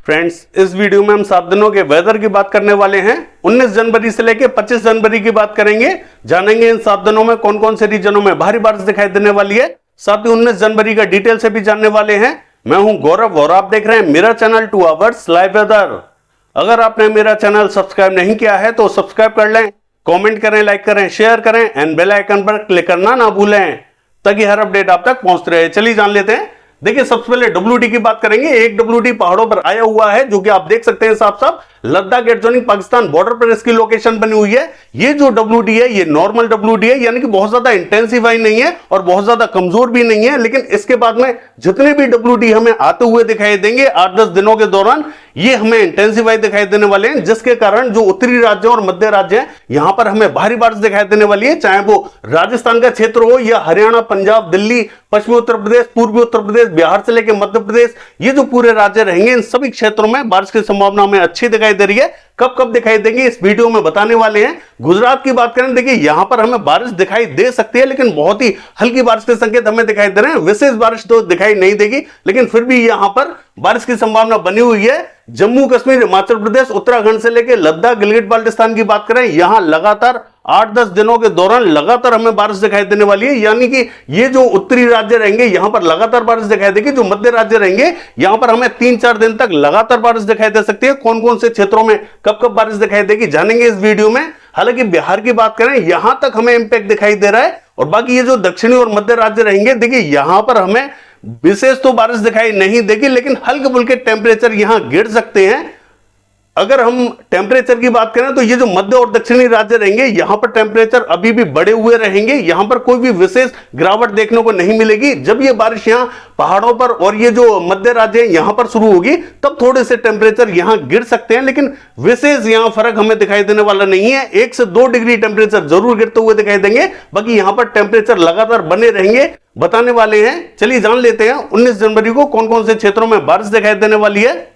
Friends, इस video में हम 7 दिनों के वेदर की बात करने वाले हैं। 19 जनवरी से लेकर 25 जनवरी की बात करेंगे। जानेंगे इन 7 दिनों में कौन कौन से रीजनों में भारी बारिश दिखाई देने वाली है। साथ ही 19 जनवरी का डिटेल से भी जानने वाले हैं। मैं हूं गौरव और आप देख रहे हैं मेरा चैनल 2 आवर्स लाइव वेदर। अगर आपने मेरा चैनल सब्सक्राइब नहीं किया है तो सब्सक्राइब कर लें, कॉमेंट करें, लाइक करें, शेयर करें एंड बेल आइकन पर क्लिक करना ना भूलें ताकि हर अपडेट आप तक पहुंच रहे। चलिए जान लेते हैं। देखिए, सबसे पहले WD की बात करेंगे। एक WD पहाड़ों पर आया हुआ है जो कि आप देख सकते हैं साफ साफ लद्दाख एडजॉइनिंग पाकिस्तान बॉर्डर पर इसकी लोकेशन बनी हुई है। ये जो WD है ये नॉर्मल WD है, यानी कि बहुत ज्यादा इंटेंसिफाई नहीं है और बहुत ज्यादा कमजोर भी नहीं है। लेकिन इसके बाद में जितने भी WD हमें आते हुए दिखाई देंगे 8-10 दिनों के दौरान, ये हमें इंटेंसिफाई दिखाई देने वाले हैं, जिसके कारण जो उत्तरी राज्य और मध्य राज्य है यहां पर हमें भारी बारिश दिखाई देने वाली है। चाहे वो राजस्थान का क्षेत्र हो या हरियाणा, पंजाब, दिल्ली, पश्चिमी उत्तर प्रदेश, पूर्वी उत्तर प्रदेश, बिहार से लेकर मध्य प्रदेश, ये जो पूरे राज्य रहेंगे इन सभी क्षेत्रों में बारिश की संभावना हमें अच्छी दिखाई दे रही है। कब कब दिखाई देंगे इस वीडियो में बताने वाले हैं। गुजरात की बात करें, देखिए यहां पर हमें बारिश दिखाई दे सकती है, लेकिन बहुत ही हल्की बारिश के संकेत हमें दिखाई दे रहे हैं। विशेष बारिश तो दिखाई नहीं देगी, लेकिन फिर भी यहां पर बारिश की संभावना बनी हुई है। जम्मू कश्मीर, हिमाचल प्रदेश, उत्तराखंड से लेकर लद्दाख, गिलगित बाल्टिस्तान की बात करें, यहां लगातार 8-10 दिनों के दौरान लगातार हमें बारिश दिखाई देने वाली है। यानी कि ये जो उत्तरी राज्य रहेंगे यहां पर लगातार बारिश दिखाई देगी। जो मध्य राज्य रहेंगे यहां पर हमें 3-4 दिन तक लगातार बारिश दिखाई दे सकती है। कौन कौन से क्षेत्रों में कब कब बारिश दिखाई देगी जानेंगे इस वीडियो में। हालांकि बिहार की बात करें, यहां तक हमें इंपैक्ट दिखाई दे रहा है और बाकी ये जो दक्षिणी और मध्य राज्य रहेंगे, देखिए यहां पर हमें विशेष तो बारिश दिखाई नहीं देगी, लेकिन हल्के फुल्के टेम्परेचर यहां गिर सकते हैं। अगर हम टेम्परेचर की बात करें तो ये जो मध्य और दक्षिणी राज्य रहेंगे यहां पर टेम्परेचर अभी भी बढ़े हुए रहेंगे। यहां पर कोई भी विशेष गिरावट देखने को नहीं मिलेगी। जब ये बारिश यहां पहाड़ों पर और ये जो मध्य राज्य है यहां पर शुरू होगी तब थोड़े से टेम्परेचर यहां गिर सकते हैं, लेकिन विशेष यहां फर्क हमें दिखाई देने वाला नहीं है। 1 से 2 डिग्री टेम्परेचर जरूर गिरते हुए दिखाई देंगे, बाकी यहां पर टेम्परेचर लगातार बने रहेंगे, बताने वाले हैं। चलिए जान लेते हैं 19 जनवरी को कौन कौन से क्षेत्रों में बारिश दिखाई देने वाली है।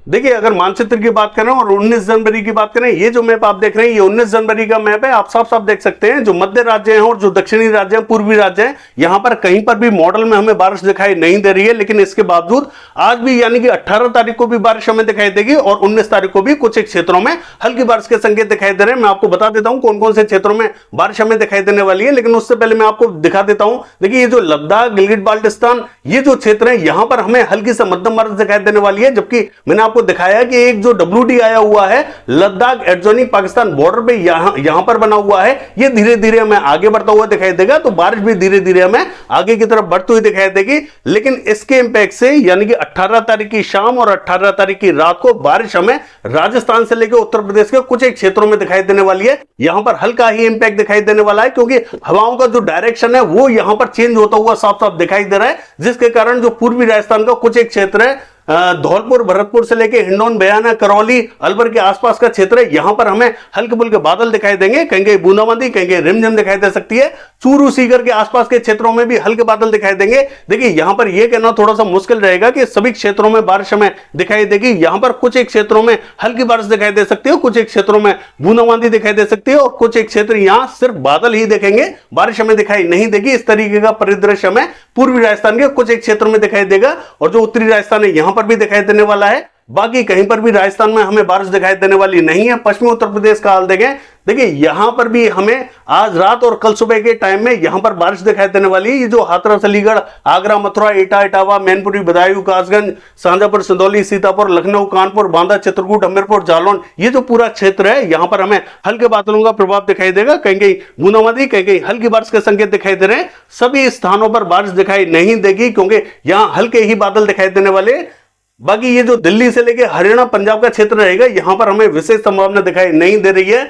देखिए, अगर मानचित्र की बात करें और 19 जनवरी की बात करें, ये जो मैप आप देख रहे हैं ये 19 जनवरी का मैप है। आप साफ साफ देख सकते हैं जो मध्य राज्य हैं और जो दक्षिणी राज्य हैं, पूर्वी राज्य हैं, यहां पर कहीं पर भी मॉडल में हमें बारिश दिखाई नहीं दे रही है। लेकिन इसके बावजूद आज भी यानी कि 18 तारीख को भी बारिश हमें दिखाई देगी और 19 तारीख को भी कुछ एक क्षेत्रों में हल्की बारिश के संकेत दिखाई दे रहे हैं। मैं आपको बता देता हूं कौन कौन से क्षेत्रों में बारिश हमें दिखाई देने वाली है, लेकिन उससे पहले मैं आपको दिखा देता हूं। देखिए, ये जो लद्दाख, गिलगित बाल्टिस्तान, ये जो क्षेत्र है यहां पर हमें हल्की से मध्यम बारिश दिखाई देने वाली है। जबकि मैंने आपको दिखाया कि एक जो WD आया हुआ है लद्दाख एडजॉइनिंग पाकिस्तान बॉर्डर पे यहां पर बना हुआ है, ये धीरे धीरे हमें आगे बढ़ता हुआ दिखाई देगा। तो बारिश भी धीरे धीरे हमें आगे की तरफ बढ़ती हुई दिखाई देगी। लेकिन इसके इंपैक्ट से यानी कि 18 तारीख की शाम और 18 तारीख की रात को बारिश हमें राजस्थान से लेकर उत्तर प्रदेश के कुछ एक क्षेत्रों में दिखाई देने वाली है। यहां पर हल्का ही इंपैक्ट दिखाई देने वाला है, क्योंकि हवाओं का जो डायरेक्शन है वो यहां पर चेंज होता हुआ साफ साफ दिखाई दे रहा है, जिसके कारण जो पूर्वी राजस्थान का कुछ एक क्षेत्र है, धौलपुर, भरतपुर से लेके हिंडौन, बयाना, करौली, अलवर के आसपास का क्षेत्र है, यहां पर हमें हल्के फुल्के बादल दिखाई देंगे। कहीं कहीं बूंदाबांदी, कहीं कहीं रिमझिम दिखाई दे सकती है। चूरू, सीकर के आसपास के क्षेत्रों में भी हल्के बादल दिखाई देंगे। देखिए, यहां पर यह कहना थोड़ा सा मुश्किल रहेगा कि सभी क्षेत्रों में बारिश हमें दिखाई देगी। यहां पर कुछ एक क्षेत्रों में हल्की बारिश दिखाई दे सकती है, कुछ एक क्षेत्रों में बूंदाबांदी दिखाई दे सकती है और कुछ एक क्षेत्र यहां सिर्फ बादल ही देखेंगे, बारिश हमें दिखाई नहीं देगी। इस तरीके का परिदृश्य हमें पूर्वी राजस्थान के कुछ एक क्षेत्रों में दिखाई देगा और जो उत्तरी राजस्थान है यहां पर भी दिखाई देने वाला है। बाकी कहीं पर भी राजस्थान में हमें बारिश दिखाई देने वाली नहीं है। पश्चिमी उत्तर प्रदेश का हाल देखें, देखिए यहां पर भी हमें आज रात और कल सुबह के टाइम में यहां पर बारिश दिखाई देने वाली है। ये जो हाथरस, अलीगढ़, आगरा, मथुरा, एटा, इटावा, मैनपुरी, बदायूं, कासगंज, शाहजहांपुर, सिंदौली, सीतापुर, लखनऊ, कानपुर, बांदा, चित्रकूट, हमीरपुर, जालौन, ये जो पूरा क्षेत्र है यहां पर हमें हल्के बादलों का प्रभाव दिखाई देगा। कहीं कहीं बूंदाबांदी, कहीं कहीं हल्की बारिश के संकेत दिखाई दे रहे हैं। सभी स्थानों पर बारिश दिखाई नहीं देगी क्योंकि यहां हल्के ही बादल दिखाई देने वाले। बाकी ये जो दिल्ली से लेकर हरियाणा, पंजाब का क्षेत्र रहेगा यहां पर हमें विशेष संभावना दिखाई नहीं दे रही है।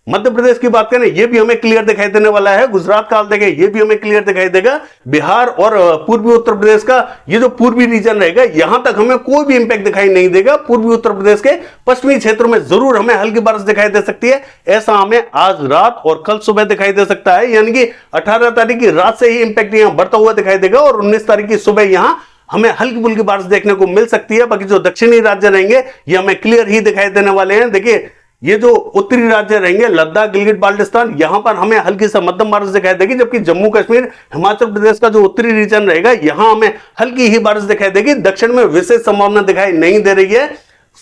मध्य प्रदेश की बात करें, ये भी हमें क्लियर दिखाई देने वाला है। गुजरात का हाल देखें, ये भी हमें क्लियर दिखाई देगा। बिहार और पूर्वी उत्तर प्रदेश का ये जो पूर्वी रीजन रहेगा यहां तक हमें कोई भी इंपैक्ट दिखाई नहीं देगा। पूर्वी उत्तर प्रदेश के पश्चिमी क्षेत्रों में जरूर हमें हल्की बारिश दिखाई दे सकती है। ऐसा हमें आज रात और कल सुबह दिखाई दे सकता है, यानी कि 18 तारीख की रात से ही इंपैक्ट यहां बढ़ता हुआ दिखाई देगा और 19 तारीख की सुबह यहां हमें हल्की फुल्की बारिश देखने को मिल सकती है। बाकी जो दक्षिणी राज्य रहेंगे ये हमें क्लियर ही दिखाई देने वाले हैं। देखिए, ये जो उत्तरी राज्य रहेंगे लद्दाख, गिलगित बाल्टिस्तान, यहां पर हमें हल्की से मध्यम बारिश दिखाई देगी, जबकि जम्मू कश्मीर, हिमाचल प्रदेश का जो उत्तरी रीजन रहेगा यहां हमें हल्की ही बारिश दिखाई देगी। दक्षिण में विशेष संभावना दिखाई नहीं दे रही है।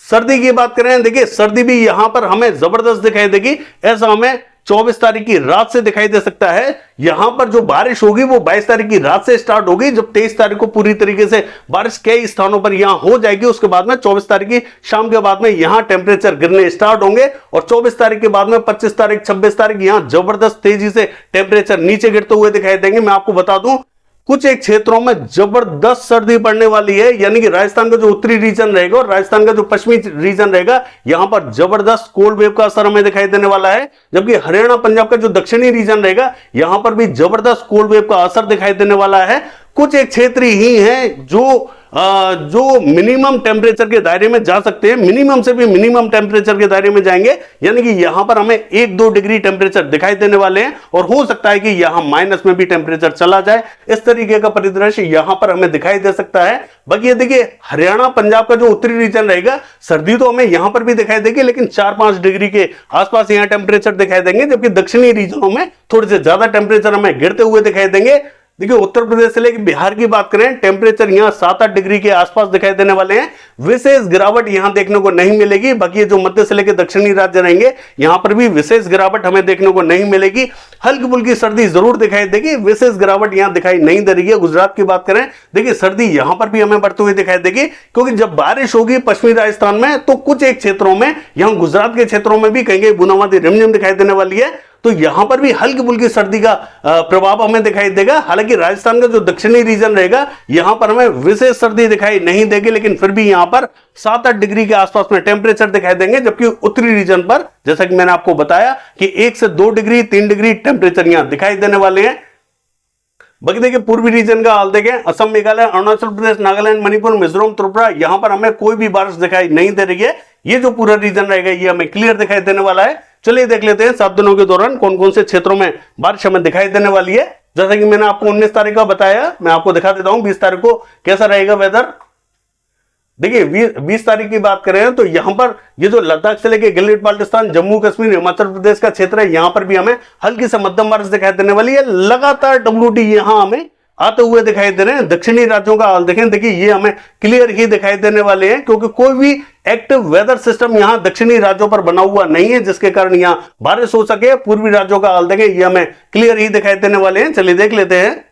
सर्दी की बात करें, देखिए सर्दी भी यहां पर हमें जबरदस्त दिखाई देगी। ऐसा हमें 24 तारीख की रात से दिखाई दे सकता है। यहां पर जो बारिश होगी वो 22 तारीख की रात से स्टार्ट होगी, जब 23 तारीख को पूरी तरीके से बारिश कई स्थानों पर यहां हो जाएगी। उसके बाद में 24 तारीख की शाम के बाद में यहां टेम्परेचर गिरने स्टार्ट होंगे और 24 तारीख के बाद में 25 तारीख, 26 तारीख यहां जबरदस्त तेजी से टेम्परेचर नीचे गिरते हुए दिखाई देंगे। मैं आपको बता दूं कुछ एक क्षेत्रों में जबरदस्त सर्दी पड़ने वाली है, यानी कि राजस्थान का जो उत्तरी रीजन रहेगा और राजस्थान का जो पश्चिमी रीजन रहेगा यहां पर जबरदस्त कोल्ड वेव का असर हमें दिखाई देने वाला है। जबकि हरियाणा, पंजाब का जो दक्षिणी रीजन रहेगा यहां पर भी जबरदस्त कोल्ड वेव का असर दिखाई देने वाला है। कुछ एक क्षेत्र ही हैं जो मिनिमम टेम्परेचर के दायरे में जा सकते हैं, मिनिमम से भी मिनिमम टेम्परेचर के दायरे में जाएंगे, यानी कि यहां पर हमें 1-2 डिग्री टेम्परेचर दिखाई देने वाले हैं और हो सकता है कि यहां माइनस में भी टेम्परेचर चला जाए। इस तरीके का परिदृश्य यहां पर हमें दिखाई दे सकता है। बाकी ये देखिए हरियाणा, पंजाब का जो उत्तरी रीजन रहेगा सर्दी तो हमें यहां पर भी दिखाई देगी, लेकिन 4-5 डिग्री के आसपास यहां टेम्परेचर दिखाई देंगे, जबकि दक्षिणी रीजनों में थोड़े से ज्यादा टेम्परेचर हमें गिरते हुए दिखाई देंगे। देखिए उत्तर प्रदेश से लेकर बिहार की बात करें, टेम्परेचर यहां 7-8 डिग्री के आसपास दिखाई देने वाले हैं। विशेष गिरावट यहां देखने को नहीं मिलेगी। बाकी जो मध्य से लेकर दक्षिणी राज्य रहेंगे यहां पर भी विशेष गिरावट हमें देखने को नहीं मिलेगी। हल्की फुल्की सर्दी जरूर दिखाई देगी, विशेष गिरावट यहां दिखाई नहीं दे रही है। गुजरात की बात करें, देखिए सर्दी यहां पर भी हमें बढ़ती हुई दिखाई देगी, क्योंकि जब बारिश होगी पश्चिमी राजस्थान में तो कुछ एक क्षेत्रों में, यहां गुजरात के क्षेत्रों में भी कहीं बूंदाबांदी रिमझिम दिखाई देने वाली है, तो यहां पर भी हल्की फुल्की सर्दी का प्रभाव हमें दिखाई देगा। हालांकि राजस्थान का जो दक्षिणी रीजन रहेगा यहां पर हमें विशेष सर्दी दिखाई नहीं देगी, लेकिन फिर भी यहां पर 7-8 डिग्री के आसपास में टेम्परेचर दिखाई देंगे। जबकि उत्तरी रीजन पर जैसा कि मैंने आपको बताया कि 1 से 2 डिग्री, 3 डिग्री टेम्परेचर यहां दिखाई देने वाले हैं। बाकी देखिए पूर्वी रीजन का हाल देखें, असम, मेघालय, अरुणाचल प्रदेश, नागालैंड, मणिपुर, मिजोरम, त्रिपुरा, यहां पर हमें कोई भी बारिश दिखाई नहीं दे रही है। ये जो पूरा रीजन रहेगा ये हमें क्लियर दिखाई देने वाला है। चलिए देख लेते हैं 7 दिनों के दौरान कौन कौन से क्षेत्रों में बारिश हमें दिखाई देने वाली है। जैसा कि मैंने आपको 19 तारीख का बताया, मैं आपको दिखा देता हूं 20 तारीख को कैसा रहेगा वेदर। देखिए 20 तारीख की बात करें तो यहां पर ये जो लद्दाख से लेके गिलगित बाल्टिस्तान, जम्मू कश्मीर, हिमाचल प्रदेश का क्षेत्र है यहां पर भी हमें हल्की से मध्यम बारिश दिखाई देने वाली है। लगातार WD यहां हमें आते हुए दिखाई दे रहे हैं। दक्षिणी राज्यों का हाल देखें, देखिए ये हमें क्लियर ही दिखाई देने वाले हैं, क्योंकि कोई भी एक्टिव वेदर सिस्टम यहां दक्षिणी राज्यों पर बना हुआ नहीं है जिसके कारण यहां बारिश हो सके। पूर्वी राज्यों का हाल देखें, ये हमें क्लियर ही दिखाई देने वाले हैं। चलिए देख लेते हैं।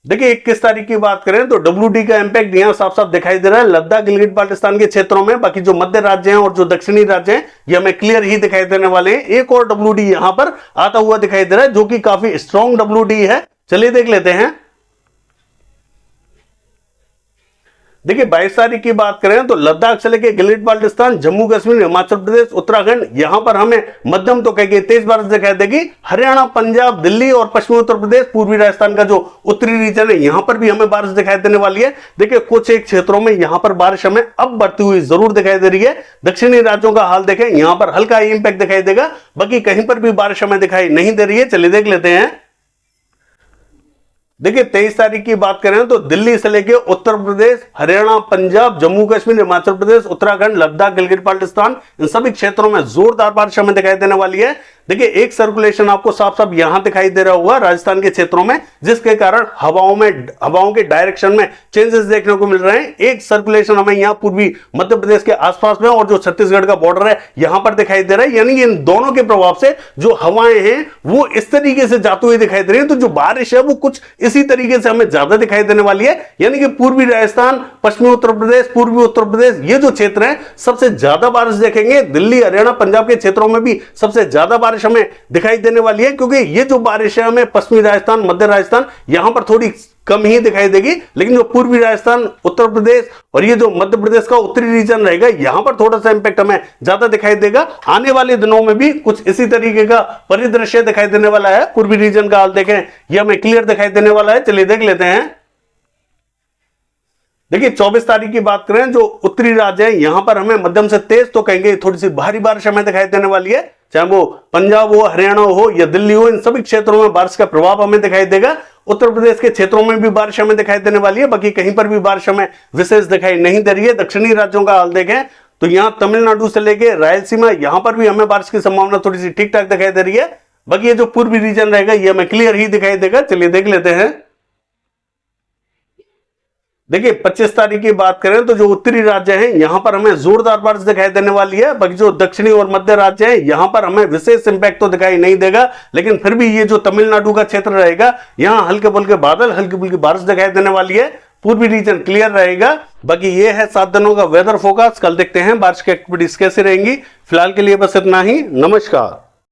देखिए 21 तारीख की बात करें तो WD का इंपैक्ट यहां साफ साफ दिखाई दे रहा है लद्दाख, गिलगित बाल्टिस्तान के क्षेत्रों में। बाकी जो मध्य राज्य हैं और जो दक्षिणी राज्य हैं ये हमें क्लियर ही दिखाई देने वाले हैं। एक और WD यहां पर आता हुआ दिखाई दे रहा है जो कि काफी स्ट्रॉन्ग WD है। चलिए देख लेते हैं। देखिए 22 तारीख की बात करें तो लद्दाख से लेकर गिलगित बाल्टिस्तान, जम्मू कश्मीर, हिमाचल प्रदेश, उत्तराखंड, यहां पर हमें मध्यम तो कहीं तेज बारिश दिखाई देगी। हरियाणा, पंजाब, दिल्ली और पश्चिमी उत्तर प्रदेश, पूर्वी राजस्थान का जो उत्तरी रीजन है यहां पर भी हमें बारिश दिखाई देने वाली है। देखिए कुछ एक क्षेत्रों में यहां पर बारिश हमें अब बढ़ती हुई जरूर दिखाई दे रही है। दक्षिणी राज्यों का हाल देखें, यहां पर हल्का इंपैक्ट दिखाई देगा, बाकी कहीं पर भी बारिश हमें दिखाई नहीं दे रही है। चलिए देख लेते हैं। देखिए 23 तारीख की बात करें तो दिल्ली से लेकर उत्तर प्रदेश, हरियाणा, पंजाब, जम्मू कश्मीर, हिमाचल प्रदेश, उत्तराखंड, लद्दाख, गिलगित बाल्टिस्तान, इन सभी क्षेत्रों में जोरदार बारिश हमें दिखाई देने वाली है। देखिए एक सर्कुलेशन आपको साफ साफ यहां दिखाई दे रहा होगा राजस्थान के क्षेत्रों में, जिसके कारण हवाओं के डायरेक्शन में चेंजेस देखने को मिल रहे हैं। एक सर्कुलेशन हमें यहां पूर्वी मध्य प्रदेश के आसपास में और जो छत्तीसगढ़ का बॉर्डर है यहां पर दिखाई दे रहा है। यानी इन दोनों के प्रभाव से जो हवाएं हैं वो इस तरीके से जाती हुई दिखाई दे रही है, तो जो बारिश है वो कुछ इसी तरीके से हमें ज्यादा दिखाई देने वाली है। यानी कि पूर्वी राजस्थान, पश्चिमी उत्तर प्रदेश, पूर्वी उत्तर प्रदेश, ये जो क्षेत्र है सबसे ज्यादा बारिश देखेंगे। दिल्ली, हरियाणा, पंजाब के क्षेत्रों में भी सबसे ज्यादा बारिश हमें दिखाई देने वाली है, क्योंकि ये जो बारिश है हमें पश्चिमी राजस्थान, मध्य राजस्थान यहां पर थोड़ी कम ही दिखाई देगी। लेकिन जो पूर्वी राजस्थान, उत्तर प्रदेश और ये जो मध्य प्रदेश का उत्तरी रीजन रहेगा यहां पर थोड़ा सा इंपैक्ट हमें ज्यादा दिखाई देगा। आने वाले दिनों में भी कुछ इसी तरीके का परिदृश्य दिखाई देने वाला है। पूर्वी रीजन का हाल देखें, यह हमें क्लियर दिखाई देने वाला है। चलिए देख लेते हैं। देखिए 24 तारीख की बात करें, जो उत्तरी राज्य है यहां पर हमें मध्यम से तेज तो कहेंगे थोड़ी सी भारी बारिश हमें दिखाई देने वाली है। चाहे वो पंजाब हो, हरियाणा हो या दिल्ली हो, इन सभी क्षेत्रों में बारिश का प्रभाव हमें दिखाई देगा। उत्तर प्रदेश के क्षेत्रों में भी बारिश हमें दिखाई देने वाली है, बाकी कहीं पर भी बारिश हमें विशेष दिखाई नहीं दे रही है। दक्षिणी राज्यों का हाल देखें तो यहाँ तमिलनाडु से लेके रायलसीमा, यहां पर भी हमें बारिश की संभावना थोड़ी सी ठीक ठाक दिखाई दे रही है। बाकी ये जो पूर्वी रीजन रहेगा ये हमें क्लियर ही दिखाई देगा। चलिए देख लेते हैं। देखिए 25 तारीख की बात करें तो जो उत्तरी राज्य हैं यहां पर हमें जोरदार बारिश दिखाई देने वाली है। बाकी जो दक्षिणी और मध्य राज्य हैं यहां पर हमें विशेष इंपैक्ट तो दिखाई नहीं देगा, लेकिन फिर भी ये जो तमिलनाडु का क्षेत्र रहेगा यहां हल्के फुल्के बादल, हल्की फुल्की बारिश दिखाई देने वाली है। पूर्वी रीजन क्लियर रहेगा। बाकी ये है 7 दिनों का वेदर फोरकास्ट। कल देखते हैं बारिश की एक्टिविटीज कैसे रहेंगी। फिलहाल के लिए बस इतना ही। नमस्कार।